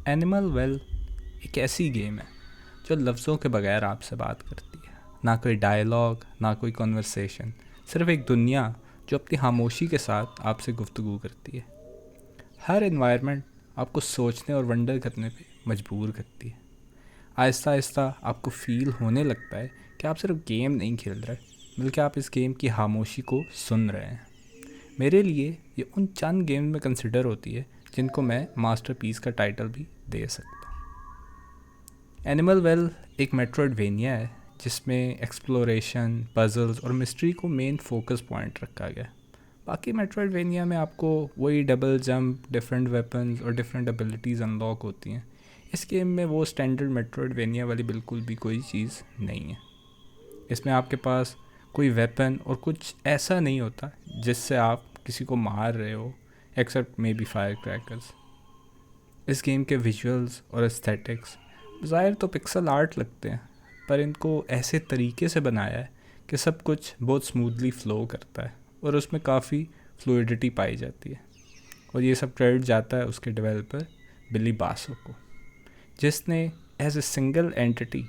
Animal well एक ऐसी game है जो लफ्ज़ों के बगैर आपसे बात करती है। ना कोई डायलॉग, ना कोई कन्वर्सेशन, सिर्फ एक दुनिया जो अपनी खामोशी के साथ आपसे गुफ्तगू करती है। हर इन्वायरमेंट आपको सोचने और वंडर करने पे मजबूर करती है। आहिस्ता आहिस्ता आपको फ़ील होने लगता है कि आप सिर्फ गेम नहीं खेल रहे, बल्कि आप इस गेम की खामोशी को सुन रहे हैं। मेरे लिए ये उन चंद गेम में कंसिडर होती है जिनको मैं मास्टरपीस का टाइटल भी दे सकता हूँ। एनिमल वेल एक मेट्रोइडवेनिया है जिसमें एक्सप्लोरेशन, पजल्स और मिस्ट्री को मेन फोकस पॉइंट रखा गया है। बाकी मेट्रोइडवेनिया में आपको वही डबल जंप, डिफरेंट वेपन्स और डिफरेंट एबिलिटीज़ अनलॉक होती हैं। इस गेम में वो स्टैंडर्ड मेट्रोइडवेनिया वाली बिल्कुल भी कोई चीज़ नहीं है। इसमें आपके पास कोई वेपन और कुछ ऐसा नहीं होता जिससे आप किसी को मार रहे हो, except maybe fire crackers. इस गेम के विजुअल्स और एस्थेटिक्स ज़ाहिर तो पिक्सल आर्ट लगते हैं, पर इनको ऐसे तरीके से बनाया है कि सब कुछ बहुत स्मूथली फ़्लो करता है और उसमें काफ़ी फ्लूइडिटी पाई जाती है। और ये सब क्रेडिट जाता है उसके डेवलपर बिली बासो को, जिसने एज ए सिंगल एंटिटी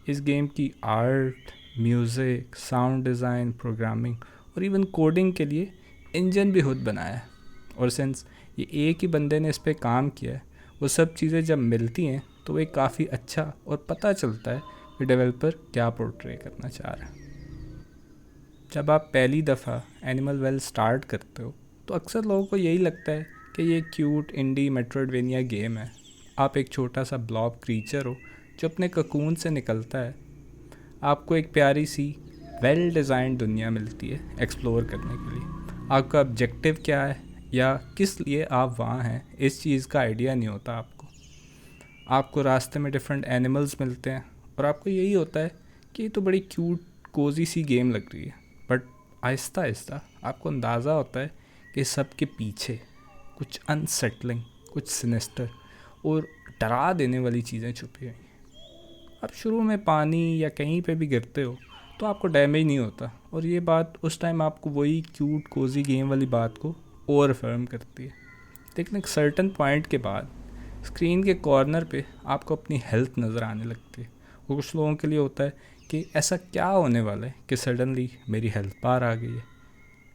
इस गेम की art, music, sound design, programming और इवन कोडिंग के लिए इंजन भी खुद बनाया है। और सिंस ये एक ही बंदे ने इस पर काम किया है, वो सब चीज़ें जब मिलती हैं तो वो काफ़ी अच्छा और पता चलता है कि डेवलपर क्या पोर्ट्रे करना चाह रहा है। जब आप पहली दफ़ा एनिमल वेल स्टार्ट करते हो तो अक्सर लोगों को यही लगता है कि ये क्यूट इंडी मेट्रोइडवेनिया गेम है। आप एक छोटा सा ब्लॉब क्रीचर हो जो अपने ककून से निकलता है। आपको एक प्यारी सी वेल डिज़ाइंड दुनिया मिलती है एक्सप्लोर करने के लिए। आपका ऑब्जेक्टिव क्या है या किस लिए आप वहाँ हैं, इस चीज़ का आइडिया नहीं होता आपको। आपको रास्ते में डिफरेंट एनिमल्स मिलते हैं और आपको यही होता है कि ये तो बड़ी क्यूट कोजी सी गेम लग रही है। बट आहिस्ता आहिस्ता आपको अंदाज़ा होता है कि सब के पीछे कुछ अनसेटलिंग, कुछ सिनेस्टर और डरा देने वाली चीज़ें छुपी हुई हैं। आप शुरू में पानी या कहीं पे भी गिरते हो तो आपको डैमेज नहीं होता, और ये बात उस टाइम आपको वही क्यूट कोजी गेम वाली बात को ओवरफर्म करती है। लेकिन एक सर्टन पॉइंट के बाद स्क्रीन के कॉर्नर पे आपको अपनी हेल्थ नज़र आने लगती है। वो कुछ लोगों के लिए होता है कि ऐसा क्या होने वाला है कि सडनली मेरी हेल्थ बार आ गई है।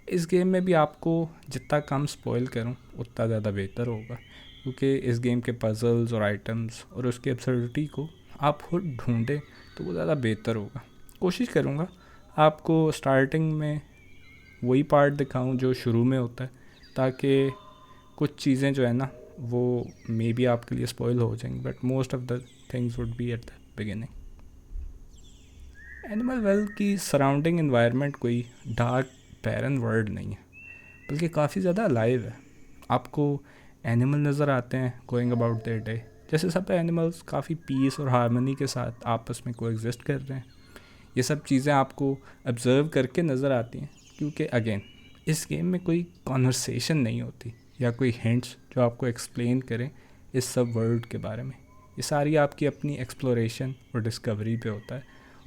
इस गेम में भी आपको जितना कम स्पॉइल करूं उतना ज़्यादा बेहतर होगा, क्योंकि इस गेम के पजल्स और आइटम्स और उसकी एब्सर्डिटी को आप खुद ढूंढें तो वो ज़्यादा बेहतर होगा। कोशिश करूँगा आपको स्टार्टिंग में वही पार्ट दिखाऊं जो शुरू में होता है, ताकि कुछ चीज़ें जो है ना वो मे बी आपके लिए स्पॉइल हो जाएंगी, but most of the things would be at the beginning. Animal well की सराउंडिंग इन्वायरमेंट कोई डार्क बैरन वर्ल्ड नहीं है, बल्कि काफ़ी ज़्यादा अलाइव है। आपको एनिमल नज़र आते हैं गोइंग अबाउट देयर डे, जैसे सब एनिमल्स काफ़ी पीस और हारमोनी के साथ आपस में कोएग्जिस्ट कर रहे हैं। ये सब चीज़ें आपको ऑब्ज़र्व करके नज़र आती हैं, क्योंकि अगेन इस गेम में कोई कॉन्वर्सेशन नहीं होती या कोई हिंट्स जो आपको एक्सप्लेन करें इस सब वर्ल्ड के बारे में। ये सारी आपकी अपनी एक्सप्लोरेशन और डिस्कवरी पे होता है,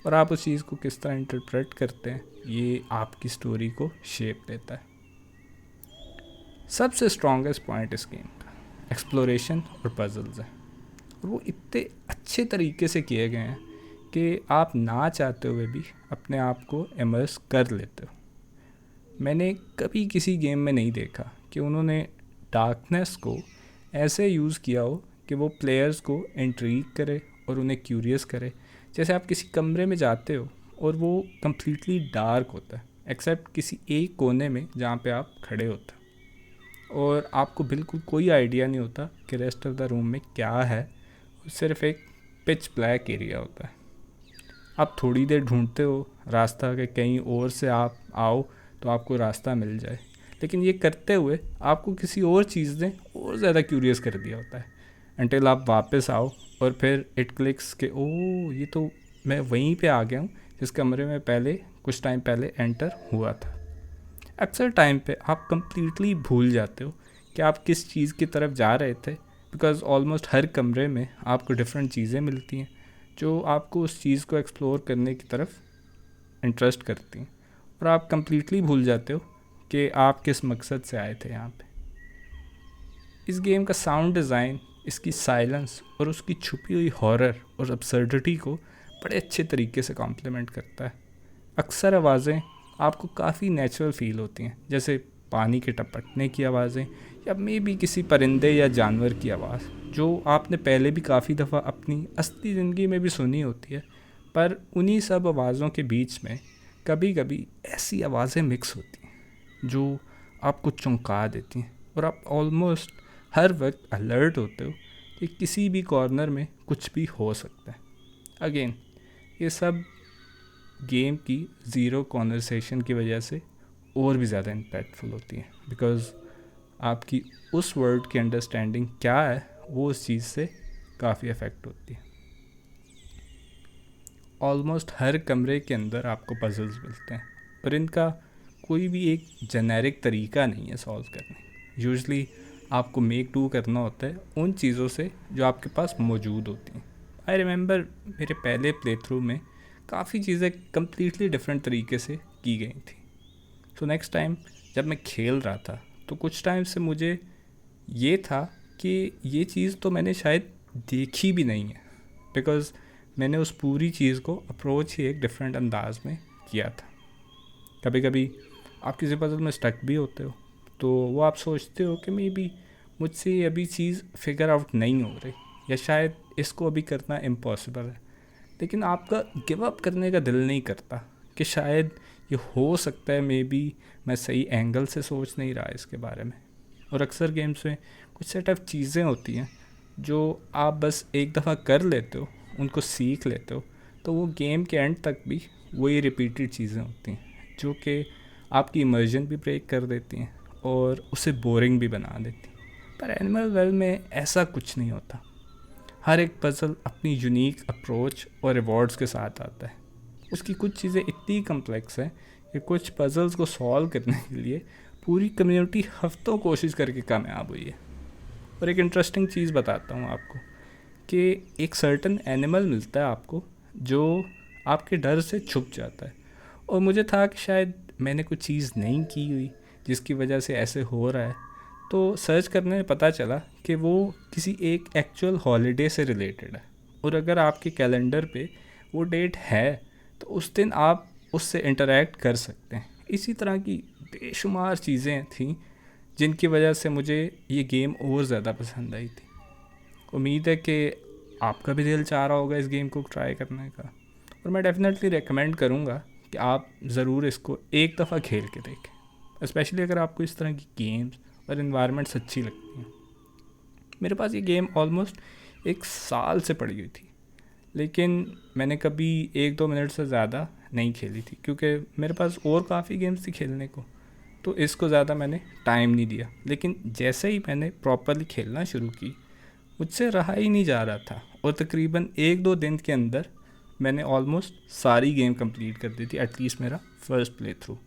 और आप उस चीज़ को किस तरह इंटरप्रेट करते हैं ये आपकी स्टोरी को शेप देता है। सबसे स्ट्रॉन्गेस्ट पॉइंट इस गेम का एक्सप्लोरेशन और पजल्स है, और वो इतने अच्छे तरीके से किए गए हैं कि आप ना चाहते हुए भी अपने आप को इमर्स कर लेते हो। मैंने कभी किसी गेम में नहीं देखा कि उन्होंने डार्कनेस को ऐसे यूज़ किया हो कि वो प्लेयर्स को इंट्रीग करे और उन्हें क्यूरियस करे। जैसे आप किसी कमरे में जाते हो और वो कम्प्लीटली डार्क होता है एक्सेप्ट किसी एक कोने में जहाँ पे आप खड़े होते हो, और आपको बिल्कुल कोई आइडिया नहीं होता कि रेस्ट ऑफ द रूम में क्या है। सिर्फ एक पिच ब्लैक एरिया होता है। आप थोड़ी देर ढूंढते हो रास्ता के कहीं और से आप आओ तो आपको रास्ता मिल जाए, लेकिन ये करते हुए आपको किसी और चीज़ ने और ज़्यादा क्यूरियस कर दिया होता है अनटिल आप वापस आओ और फिर इट क्लिक्स के ओ ये तो मैं वहीं पे आ गया हूँ जिस कमरे में पहले कुछ टाइम पहले एंटर हुआ था। अक्सर टाइम पे आप कंप्लीटली भूल जाते हो कि आप किस चीज़ की तरफ जा रहे थे, बिकॉज़ ऑलमोस्ट हर कमरे में आपको डिफरेंट चीज़ें मिलती हैं जो आपको उस चीज़ को एक्सप्लोर करने की तरफ इंटरेस्ट करती हैं, और आप कंप्लीटली भूल जाते हो कि आप किस मकसद से आए थे यहाँ पे। इस गेम का साउंड डिज़ाइन इसकी साइलेंस और उसकी छुपी हुई हॉरर और अब्सर्डिटी को बड़े अच्छे तरीके से कॉम्प्लीमेंट करता है। अक्सर आवाज़ें आपको काफ़ी नेचुरल फील होती हैं, जैसे पानी के टपकने की आवाज़ें या मे बी किसी परिंदे या जानवर की आवाज़, जो आपने पहले भी काफ़ी दफ़ा अपनी असली ज़िंदगी में भी सुनी होती है। पर उन्हीं सब आवाज़ों के बीच में कभी कभी ऐसी आवाज़ें मिक्स होती हैं जो आपको चौंका देती हैं और आप ऑलमोस्ट हर वक्त अलर्ट होते हो कि किसी भी कॉर्नर में कुछ भी हो सकता है। अगेन, ये सब गेम की ज़ीरो कॉन्वर्सेशन की वजह से और भी ज़्यादा इम्पैक्टफुल होती हैं, बिकॉज़ आपकी उस वर्ड की अंडरस्टैंडिंग क्या है वो उस चीज़ से काफ़ी अफेक्ट होती है। ऑलमोस्ट हर कमरे के अंदर आपको पजल्स मिलते हैं और इनका कोई भी एक जेनेरिक तरीका नहीं है सॉल्व करने। यूजुअली आपको मेक डू करना होता है उन चीज़ों से जो आपके पास मौजूद होती हैं। आई रिमेंबर मेरे पहले प्ले थ्रू में काफ़ी चीज़ें कम्प्लीटली डिफरेंट तरीके से की गई थी। सो नेक्स्ट टाइम जब मैं खेल रहा था तो कुछ टाइम से मुझे ये था कि ये चीज़ तो मैंने शायद देखी भी नहीं है, बिकॉज़ मैंने उस पूरी चीज़ को अप्रोच ही एक डिफरेंट अंदाज में किया था। कभी कभी आप किसी पजल में स्टक भी होते हो तो वो आप सोचते हो कि मे बी मुझसे ये अभी चीज़ फिगर आउट नहीं हो रही या शायद इसको अभी करना इम्पॉसिबल है, लेकिन आपका गिव अप करने का दिल नहीं करता कि शायद ये हो सकता है, मे बी मैं सही एंगल से सोच नहीं रहा इसके बारे में। और अक्सर गेम्स में कुछ सेट ऑफ चीज़ें होती हैं जो आप बस एक दफ़ा कर लेते हो, उनको सीख लेते हो, तो वो गेम के एंड तक भी वही रिपीटेड चीज़ें होती हैं जो कि आपकी इमर्जन भी ब्रेक कर देती हैं और उसे बोरिंग भी बना देती हैं। पर एनिमल वेल में ऐसा कुछ नहीं होता। हर एक पज़ल अपनी यूनिक अप्रोच और रिवॉर्ड्स के साथ आता है। उसकी कुछ चीज़ें इतनी कम्प्लेक्स हैं कि कुछ पज़ल्स को सॉल्व करने के लिए पूरी कम्युनिटी हफ्तों कोशिश करके कामयाब हुई है। और एक इंटरेस्टिंग चीज़ बताता हूँ आपको कि एक सर्टन एनिमल मिलता है आपको जो आपके डर से छुप जाता है। और मुझे था कि शायद मैंने कुछ चीज़ नहीं की हुई जिसकी वजह से ऐसे हो रहा है, तो सर्च करने में पता चला कि वो किसी एक एक्चुअल हॉलीडे से रिलेटेड है। और अगर आपके कैलेंडर पे वो डेट है तो उस दिन आप उससे इंटरेक्ट कर सकते हैं। इसी तरह की बेशुमार चीज़ें थीं जिनकी वजह से मुझे ये गेम और ज़्यादा पसंद आई थी। उम्मीद है कि आपका भी दिल चाह रहा होगा इस गेम को ट्राई करने का, और मैं डेफिनेटली रेकमेंड करूँगा कि आप ज़रूर इसको एक दफ़ा खेल के देखें, स्पेशली अगर आपको इस तरह की गेम्स और इन्वायरमेंट्स अच्छी लगती हैं। मेरे पास ये गेम ऑलमोस्ट 1 साल से पड़ी हुई थी, लेकिन मैंने कभी 1-2 मिनट से ज़्यादा नहीं खेली थी क्योंकि मेरे पास और काफ़ी गेम्स थी खेलने को, तो इसको ज़्यादा मैंने टाइम नहीं दिया। लेकिन जैसे ही मैंने प्रॉपरली खेलना शुरू की, मुझसे रहा ही नहीं जा रहा था और तकरीबन 1-2 दिन के अंदर मैंने ऑलमोस्ट सारी गेम कंप्लीट कर दी थी, एटलीस्ट मेरा फर्स्ट प्ले थ्रू।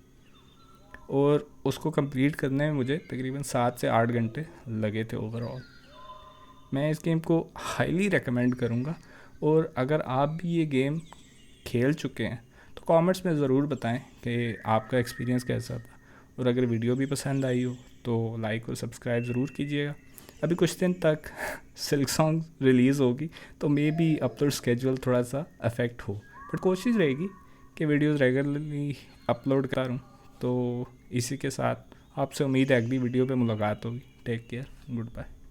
और उसको कंप्लीट करने में मुझे तकरीबन 7 से 8 घंटे लगे थे ओवरऑल। मैं इस गेम को हाईली रेकमेंड करूँगा, और अगर आप भी ये गेम खेल चुके हैं तो कमेंट्स में ज़रूर बताएं कि आपका एक्सपीरियंस कैसा था। और अगर वीडियो भी पसंद आई हो तो लाइक और सब्सक्राइब ज़रूर कीजिएगा। अभी कुछ दिन तक सिल्क सॉन्ग रिलीज़ होगी तो मे बी अपलोड स्केजुअल थोड़ा सा अफेक्ट हो, बट कोशिश रहेगी कि वीडियोस रेगुलरली अपलोड करूँ। तो इसी के साथ आपसे उम्मीद है अगली वीडियो पे मुलाकात होगी। Take care, good bye.